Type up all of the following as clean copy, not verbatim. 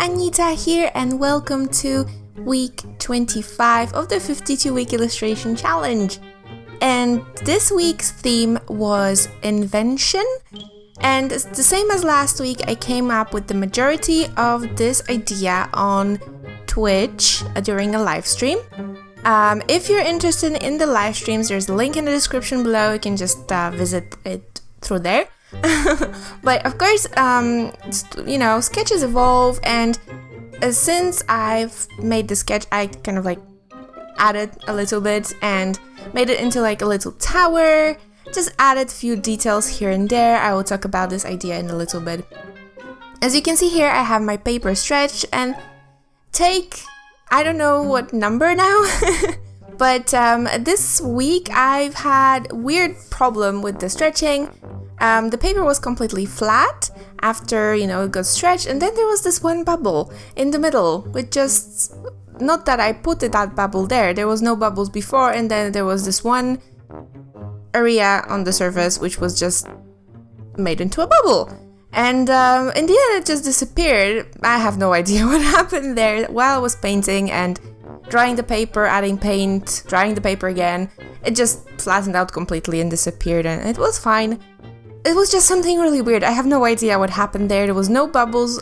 Anita here, and welcome to week 25 of the 52-week illustration challenge. And this week's theme was invention, and the same as last week, I came up with the majority of this idea on Twitch during a live stream. If you're interested in the live streams, there's a link in the description below. You can just visit it through there. But of course, sketches evolve, and since I've made the sketch, I kind of added a little bit and made it into a little tower. Just added a few details here and there. I will talk about this idea in a little bit. As you can see here, I have my paper stretched and I don't know what number now, but this week I've had a weird problem with the stretching. The paper was completely flat after, it got stretched, and then there was this one bubble in the middle, with just, not that I put that bubble there was no bubbles before, and then there was this one area on the surface which was just made into a bubble. And in the end it just disappeared. I have no idea what happened there. While I was painting and drying the paper, adding paint, drying the paper again, it just flattened out completely and disappeared, and it was fine. It was just something really weird. I have no idea what happened there. There was no bubbles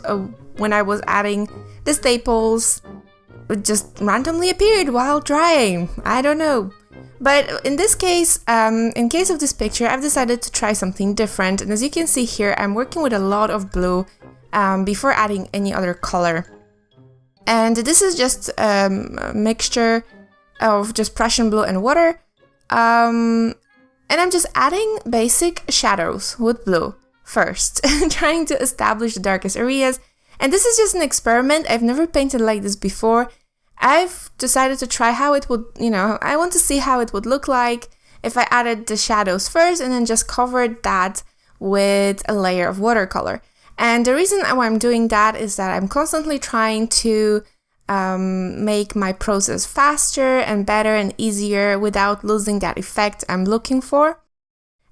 when I was adding the staples. It just randomly appeared while drying. I don't know. But in this case, in case of this picture, I've decided to try something different. And as you can see here, I'm working with a lot of blue before adding any other color. And this is just a mixture of just Prussian blue and water. And I'm just adding basic shadows with blue first, trying to establish the darkest areas. And this is just an experiment. I've never painted like this before. I've decided to try how it would, I want to see how it would look like if I added the shadows first and then just covered that with a layer of watercolor. And the reason why I'm doing that is that I'm constantly trying to make my process faster and better and easier without losing that effect I'm looking for.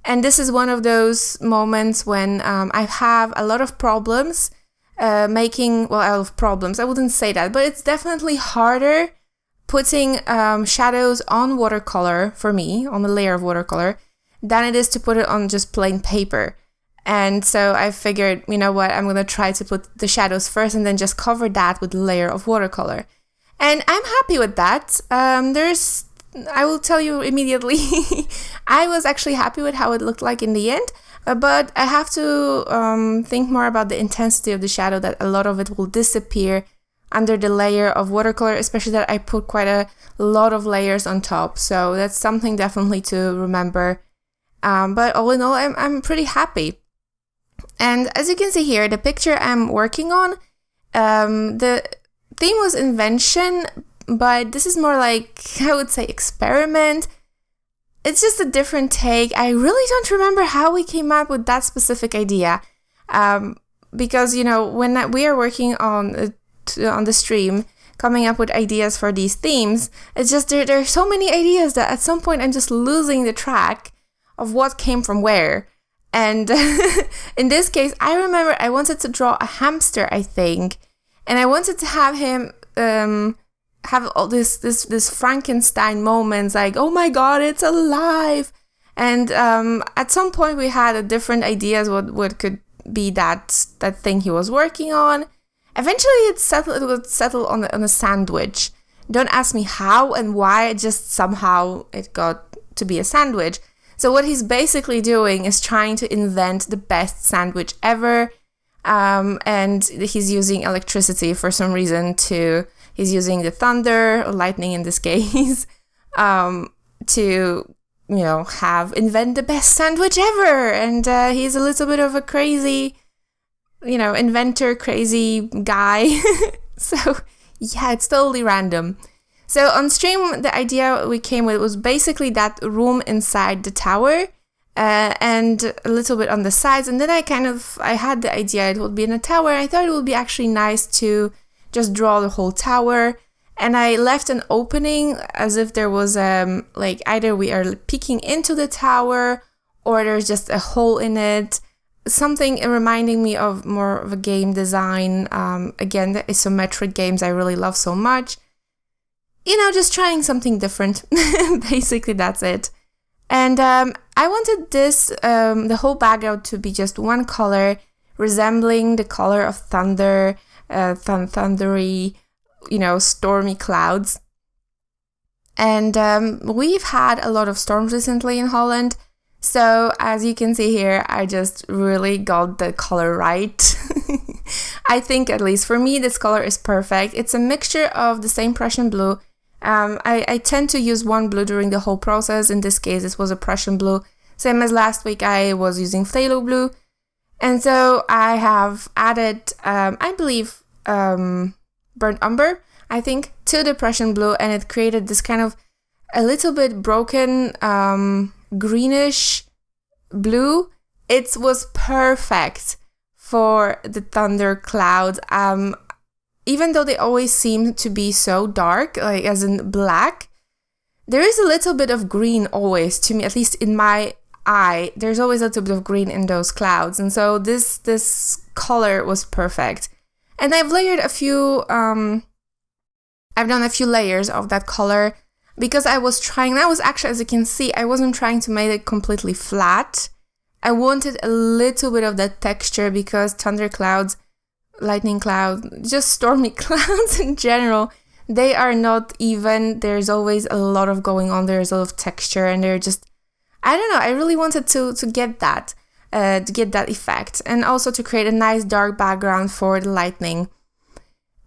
And this is one of those moments when I have a lot of problems I wouldn't say that, but it's definitely harder putting shadows on watercolor, for me, on a layer of watercolor, than it is to put it on just plain paper. And so I figured, I'm going to try to put the shadows first and then just cover that with a layer of watercolor. And I'm happy with that. I will tell you immediately, I was actually happy with how it looked like in the end. But I have to think more about the intensity of the shadow, that a lot of it will disappear under the layer of watercolor, especially that I put quite a lot of layers on top. So that's something definitely to remember. But all in all, I'm pretty happy. And as you can see here, the picture I'm working on, the theme was invention, but this is more like, I would say, experiment. It's just a different take. I really don't remember how we came up with that specific idea. Because, when we are working on the stream, coming up with ideas for these themes, it's just there are so many ideas that at some point I'm just losing the track of what came from where. And in this case, I remember I wanted to draw a hamster, I think. And I wanted to have him have all this Frankenstein moments, like, oh my god, it's alive. And at some point we had different ideas what could be that thing he was working on. Eventually it would settle on a sandwich. Don't ask me how and why, just somehow it got to be a sandwich. So what he's basically doing is trying to invent the best sandwich ever. And he's using electricity for some reason he's using the thunder, or lightning in this case, to, invent the best sandwich ever. And he's a little bit of a crazy, inventor, crazy guy. So, yeah, it's totally random. So on stream, the idea we came with was basically that room inside the tower, and a little bit on the sides. And then I had the idea it would be in a tower. I thought it would be actually nice to just draw the whole tower, and I left an opening as if there was either we are peeking into the tower or there's just a hole in it, something reminding me of more of a game design. Again, the isometric games I really love so much. You know, just trying something different. Basically, that's it. And I wanted this, the whole background to be just one color, resembling the color of thunder, thundery, you know, stormy clouds. And we've had a lot of storms recently in Holland. So as you can see here, I just really got the color right. I think, at least for me, this color is perfect. It's a mixture of the same Prussian blue. I tend to use one blue during the whole process. In this case, this was a Prussian blue. Same as last week, I was using phthalo blue. And so I have added, I believe, burnt umber, I think, to the Prussian blue. And it created this kind of a little bit broken greenish blue. It was perfect for the thunder clouds. Even though they always seem to be so dark, like as in black, there is a little bit of green always, to me, at least in my eye. There's always a little bit of green in those clouds. And so this color was perfect. And I've layered a few, I've done a few layers of that color because I was actually, as you can see, I wasn't trying to make it completely flat. I wanted a little bit of that texture because thunderclouds, lightning clouds, just stormy clouds in general, they are not even. There's always a lot of going on. There's a lot of texture, and they're just, I don't know, I really wanted to get that effect, and also to create a nice dark background for the lightning.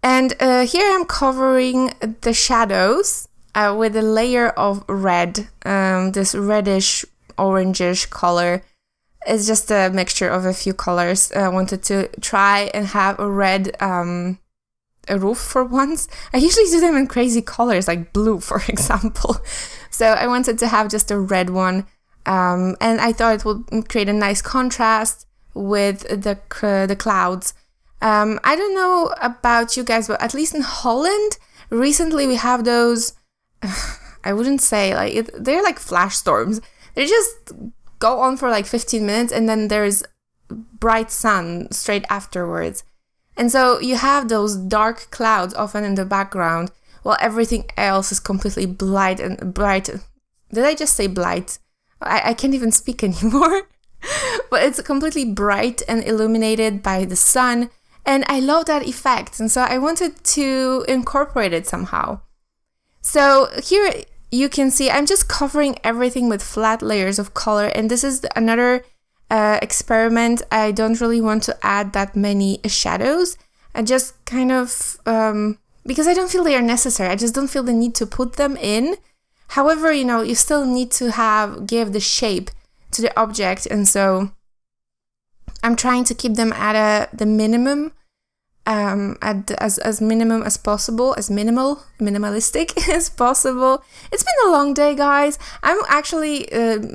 And here I'm covering the shadows with a layer of red, this reddish orangish color. It's just a mixture of a few colors. I wanted to try and have a red a roof for once. I usually do them in crazy colors, like blue, for example. So I wanted to have just a red one. And I thought it would create a nice contrast with the clouds. I don't know about you guys, but at least in Holland, recently we have those, I wouldn't say, like, they're like flash storms. They just go on for like 15 minutes and then there's bright sun straight afterwards. And so you have those dark clouds often in the background while everything else is completely bright. Did I just say blight? I can't even speak anymore. But it's completely bright and illuminated by the sun. And I love that effect. And so I wanted to incorporate it somehow. So here you can see I'm just covering everything with flat layers of color. And this is another experiment. I don't really want to add that many shadows. I just kind of, because I don't feel they are necessary. I just don't feel the need to put them in. However, you know, you still need to give the shape to the object. And so I'm trying to keep them at the minimum, as minimum as possible, as minimalistic as possible. It's been a long day, guys. I'm actually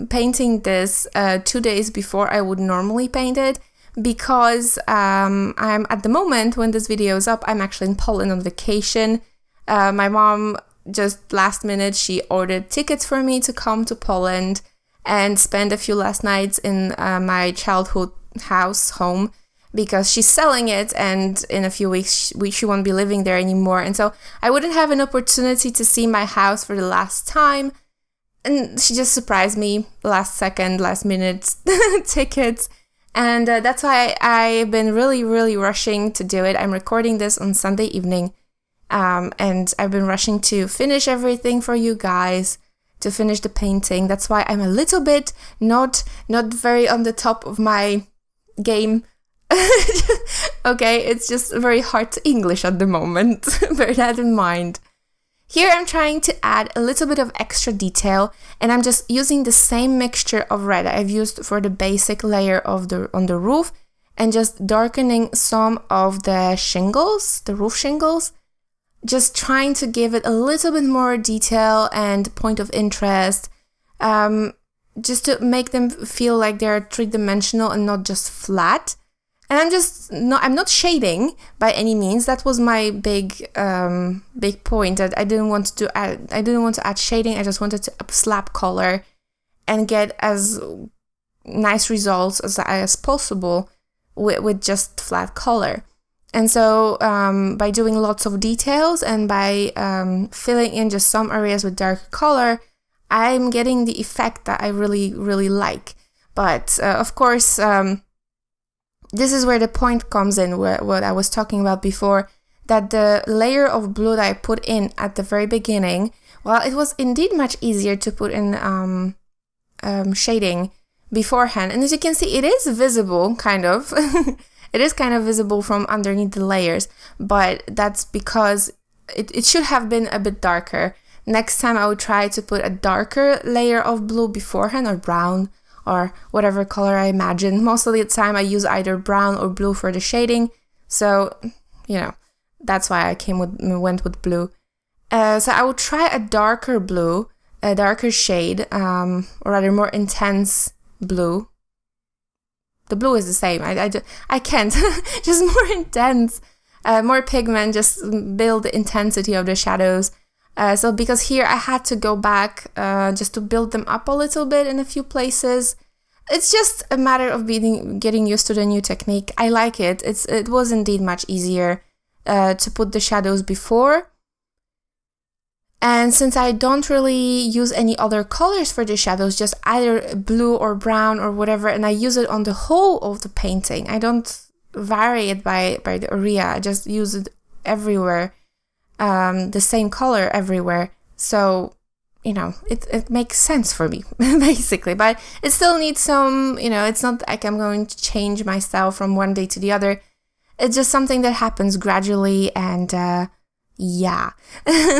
painting this 2 days before I would normally paint it because I'm at the moment when this video is up, I'm actually in Poland on vacation. My mom just last minute, she ordered tickets for me to come to Poland and spend a few last nights in my childhood home because she's selling it, and in a few weeks she won't be living there anymore. And so I wouldn't have an opportunity to see my house for the last time. And she just surprised me last minute tickets. And that's why I've been really, really rushing to do it. I'm recording this on Sunday evening. And I've been rushing to finish everything for you guys, to finish the painting. That's why I'm a little bit not very on the top of my game. Okay, it's just very hard to English at the moment. Bear that in mind. Here I'm trying to add a little bit of extra detail, and I'm just using the same mixture of red I've used for the basic layer on the roof, and just darkening some of the shingles, the roof shingles. Just trying to give it a little bit more detail and point of interest, just to make them feel like they're three-dimensional and not just flat. And I'm not shading by any means. That was my big point, that I didn't want to add shading. I just wanted to slap color and get as nice results as possible with just flat color. And so by doing lots of details and by filling in just some areas with darker color, I'm getting the effect that I really, really like. But of course, this is where the point comes in, what I was talking about before, that the layer of blue that I put in at the very beginning, well, it was indeed much easier to put in shading beforehand. And as you can see, it is visible, kind of. It is kind of visible from underneath the layers, but that's because it should have been a bit darker. Next time I would try to put a darker layer of blue beforehand, or brown, or whatever color I imagine. Most of the time I use either brown or blue for the shading, so, you know, that's why I went with blue. So I would try a darker blue, a darker shade, or rather more intense blue. The blue is the same. I can't. Just more intense, more pigment, just build the intensity of the shadows. So because here I had to go back just to build them up a little bit in a few places. It's just a matter of getting used to the new technique. I like it. It was indeed much easier to put the shadows before. And since I don't really use any other colors for the shadows, just either blue or brown or whatever, and I use it on the whole of the painting. I don't vary it by the area. I just use it everywhere, the same color everywhere. So, you know, it makes sense for me, basically. But it still needs some, you know, it's not like I'm going to change my style from one day to the other. It's just something that happens gradually, and yeah.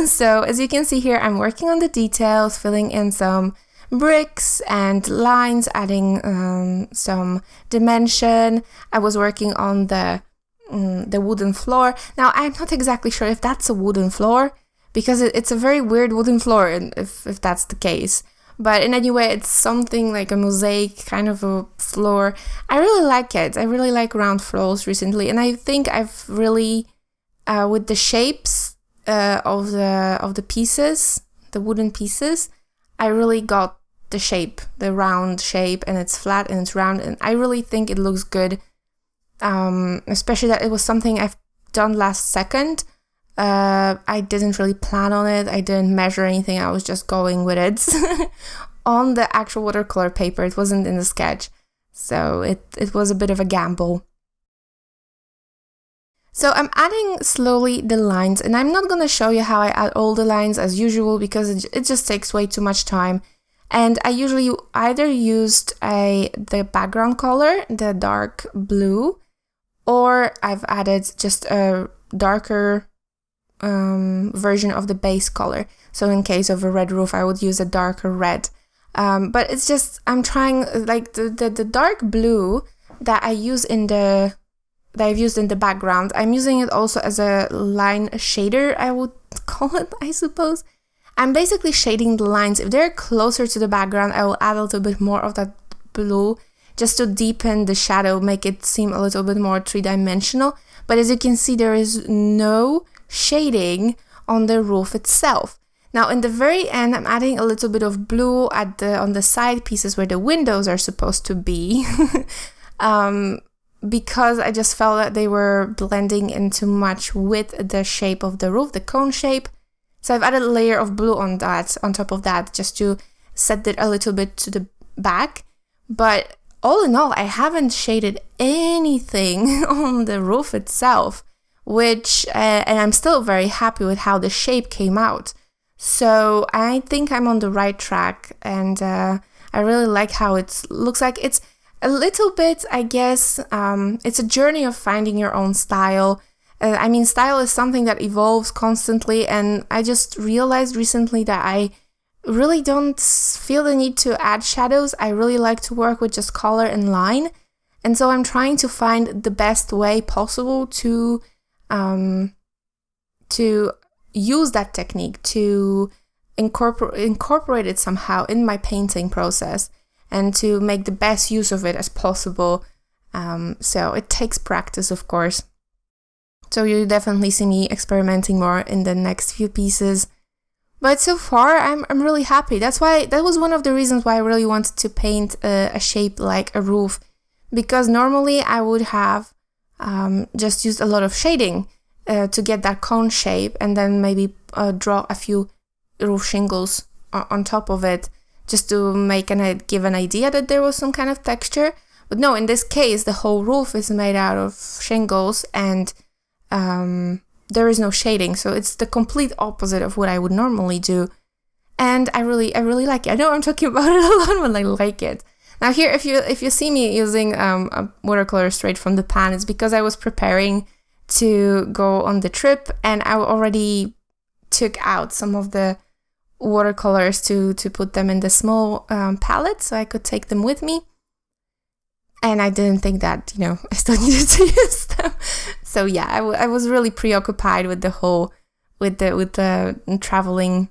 So as you can see here, I'm working on the details, filling in some bricks and lines, adding some dimension. I was working on the wooden floor. Now I'm not exactly sure if that's a wooden floor, because it's a very weird wooden floor, if that's the case. But in any way, it's something like a mosaic kind of a floor. I really like it. I really like round floors recently, and I think I've really with the shapes of the pieces, the wooden pieces, I really got the shape, the round shape, and it's flat and it's round, and I really think it looks good. Especially that it was something I've done last second. I didn't really plan on it. I didn't measure anything. I was just going with it on the actual watercolor paper. It wasn't in the sketch, so it was a bit of a gamble. So I'm adding slowly the lines, and I'm not going to show you how I add all the lines as usual, because it just takes way too much time. And I usually either used the background color, the dark blue, or I've added just a darker version of the base color. So in case of a red roof, I would use a darker red. But it's just, I'm trying, like the dark blue that I've used in the background, I'm using it also as a line shader, I would call it, I suppose. I'm basically shading the lines. If they're closer to the background, I will add a little bit more of that blue just to deepen the shadow, make it seem a little bit more three-dimensional. But as you can see, there is no shading on the roof itself. Now in the very end, I'm adding a little bit of blue on the side pieces where the windows are supposed to be. Because I just felt that they were blending in too much with the shape of the roof, the cone shape. So I've added a layer of blue on top of that, just to set it a little bit to the back. But all in all, I haven't shaded anything on the roof itself, which, and I'm still very happy with how the shape came out. So I think I'm on the right track, and I really like how it looks like. It's a little bit, I guess, it's a journey of finding your own style. I mean, style is something that evolves constantly, and I just realized recently that I really don't feel the need to add shadows. I really like to work with just color and line, and so I'm trying to find the best way possible to use that technique, to incorporate it somehow in my painting process, and to make the best use of it as possible. So it takes practice, of course. So you'll definitely see me experimenting more in the next few pieces. But so far, I'm really happy. That was one of the reasons why I really wanted to paint a shape like a roof, because normally I would have just used a lot of shading to get that cone shape, and then maybe draw a few roof shingles on top of it, just to give an idea that there was some kind of texture. But no, in this case, the whole roof is made out of shingles, and there is no shading, so it's the complete opposite of what I would normally do. And I really like it. I know I'm talking about it a lot, but I like it. Now here, if you see me using a watercolor straight from the pan, it's because I was preparing to go on the trip, and I already took out some of the watercolors to put them in the small palette, so I could take them with me. And I didn't think that, I still needed to use them. So yeah, I was really preoccupied with with the traveling.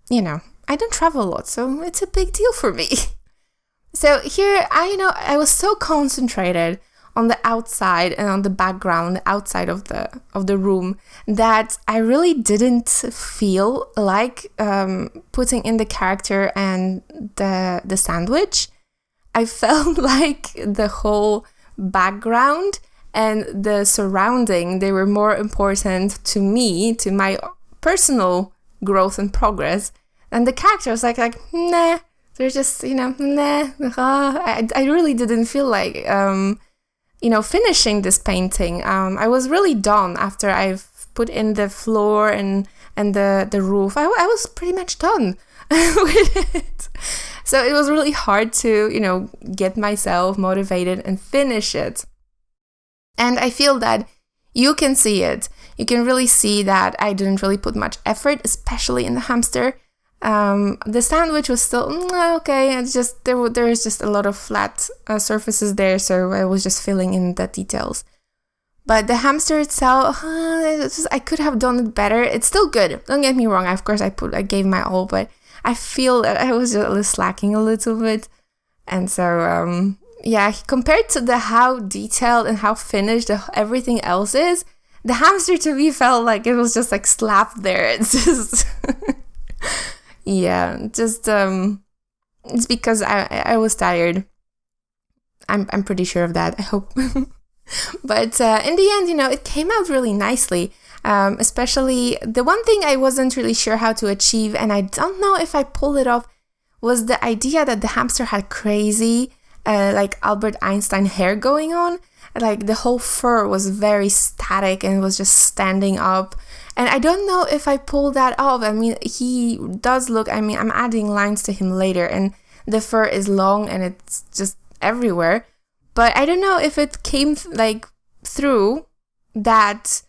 I don't travel a lot, so it's a big deal for me. So here, I was so concentrated on the outside and on the background, the outside of the room, that I really didn't feel like putting in the character and the sandwich. I felt like the whole background and the surrounding, they were more important to me, to my personal growth and progress. And the character was like nah, they're just, nah. I really didn't feel like, finishing this painting. I was really done after I've put in the floor and the roof. I was pretty much done with it. So it was really hard to, get myself motivated and finish it. And I feel that you can see it. You can really see that I didn't really put much effort, especially in the hamster. The sandwich was still okay. It's just there is just a lot of flat surfaces there, so I was just filling in the details. But the hamster itself, I could have done it better. It's still good. Don't get me wrong. Of course, I gave my all, but I feel that I was just slacking a little bit. And so, compared to how detailed and how finished everything else is, the hamster to me felt like it was just like slapped there. It's just, it's because I was tired. I'm pretty sure of that, I hope. But in the end, it came out really nicely. Especially the one thing I wasn't really sure how to achieve, and I don't know if I pulled it off, was the idea that the hamster had crazy, like Albert Einstein hair going on. Like the whole fur was very static and was just standing up. And I don't know if I pulled that off. I mean, he does look, I'm adding lines to him later, and the fur is long and it's just everywhere. But I don't know if it came through that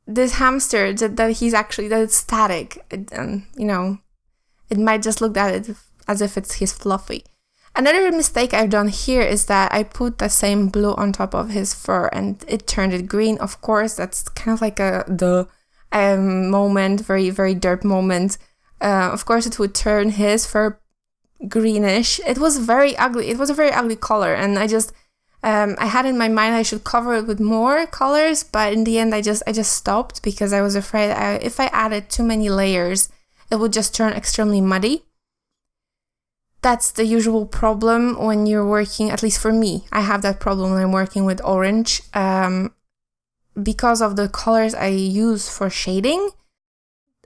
this hamster, that he's actually, that it's static. It might just look at it as if he's fluffy. Another mistake I've done here is that I put the same blue on top of his fur and it turned it green. Of course, that's kind of like the moment, very, very derp moment. Of course, it would turn his fur greenish. It was very ugly. It was a very ugly color, and I just I had in my mind I should cover it with more colors, but in the end I just stopped because I was afraid if I added too many layers, it would just turn extremely muddy. That's the usual problem when you're working, at least for me. I have that problem when I'm working with orange. Because of the colors I use for shading,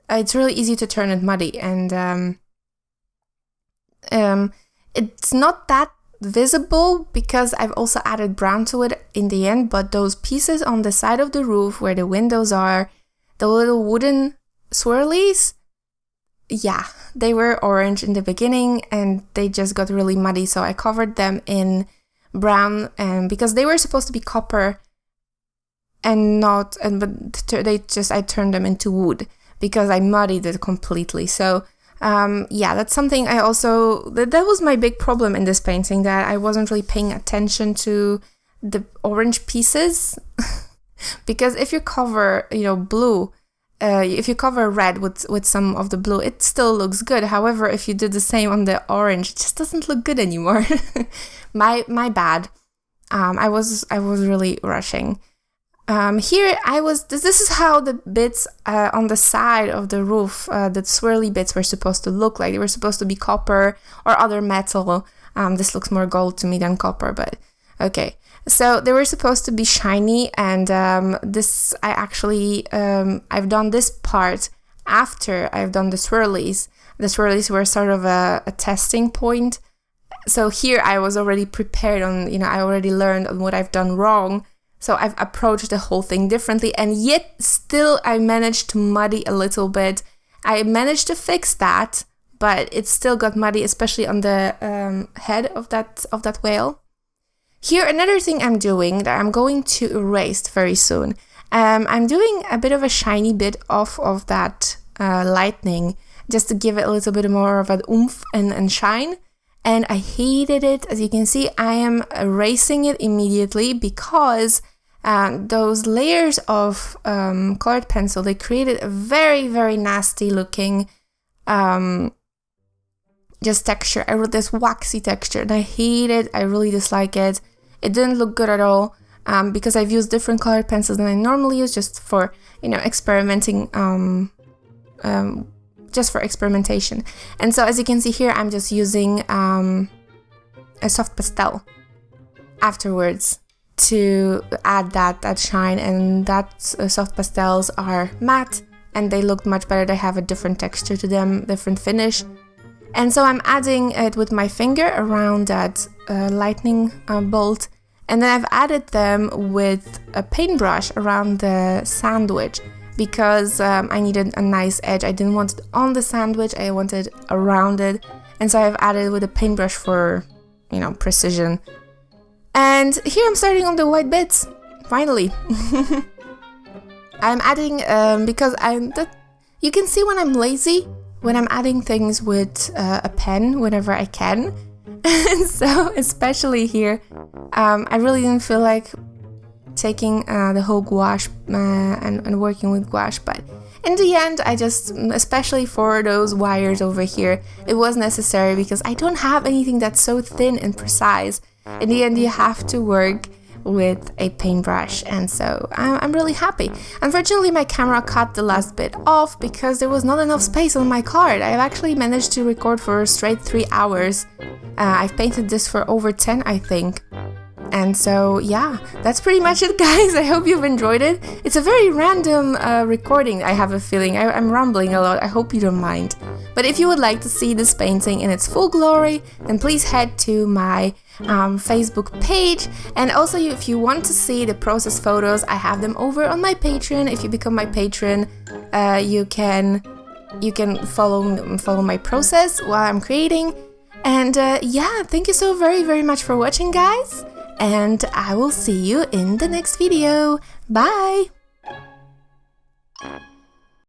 it's really easy to turn it muddy. And it's not that visible because I've also added brown to it in the end, but those pieces on the side of the roof where the windows are, the little wooden swirlies, yeah, they were orange in the beginning and they just got really muddy, so I covered them in brown, and because they were supposed to be copper I turned them into wood because I muddied it completely. So that's something I also, that was my big problem in this painting, that I wasn't really paying attention to the orange pieces. Because if you cover, blue, if you cover red with some of the blue, it still looks good. However, if you do the same on the orange, it just doesn't look good anymore. my bad. I was really rushing. Here this is how the bits on the side of the roof, the swirly bits were supposed to look like. They were supposed to be copper or other metal. This looks more gold to me than copper, but okay. So they were supposed to be shiny, and I've done this part after I've done the swirlies. The swirlies were sort of a testing point. So here I was already prepared on, I already learned on what I've done wrong. So I've approached the whole thing differently, and yet still I managed to muddy a little bit. I managed to fix that, but it still got muddy, especially on the head of that whale. Here, another thing I'm doing that I'm going to erase very soon. I'm doing a bit of a shiny bit off of that lightning, just to give it a little bit more of an oomph and shine. And I hated it. As you can see, I am erasing it immediately because those layers of colored pencil, they created a very, very nasty looking just texture. I wrote this waxy texture, and I hate it. I really dislike it. It didn't look good at all because I've used different colored pencils than I normally use, just for experimenting, just for experimentation. And so as you can see here, I'm just using a soft pastel afterwards to add that shine, and that soft pastels are matte and they look much better. They have a different texture to them, different finish. And so I'm adding it with my finger around that lightning bolt, and then I've added them with a paintbrush around the sandwich because I needed a nice edge. I didn't want it on the sandwich, I wanted around it, and so I've added with a paintbrush for, precision. And here I'm starting on the white bits, finally. I'm adding, because you can see when I'm lazy, when I'm adding things with a pen whenever I can. And so, especially here, I really didn't feel like taking the whole gouache and working with gouache, but in the end, I just, especially for those wires over here, it was necessary because I don't have anything that's so thin and precise. In the end, you have to work with a paintbrush, and so I'm really happy. Unfortunately, my camera cut the last bit off because there was not enough space on my card. I've actually managed to record for a straight 3 hours. I've painted this for over 10, I think. And so, yeah, that's pretty much it, guys. I hope you've enjoyed it. It's a very random recording, I have a feeling. I'm rambling a lot. I hope you don't mind. But if you would like to see this painting in its full glory, then please head to my Facebook page. And also, if you want to see the process photos, I have them over on my Patreon. If you become my patron, you can follow my process while I'm creating. And yeah, thank you so very, very much for watching, guys. And I will see you in the next video. Bye!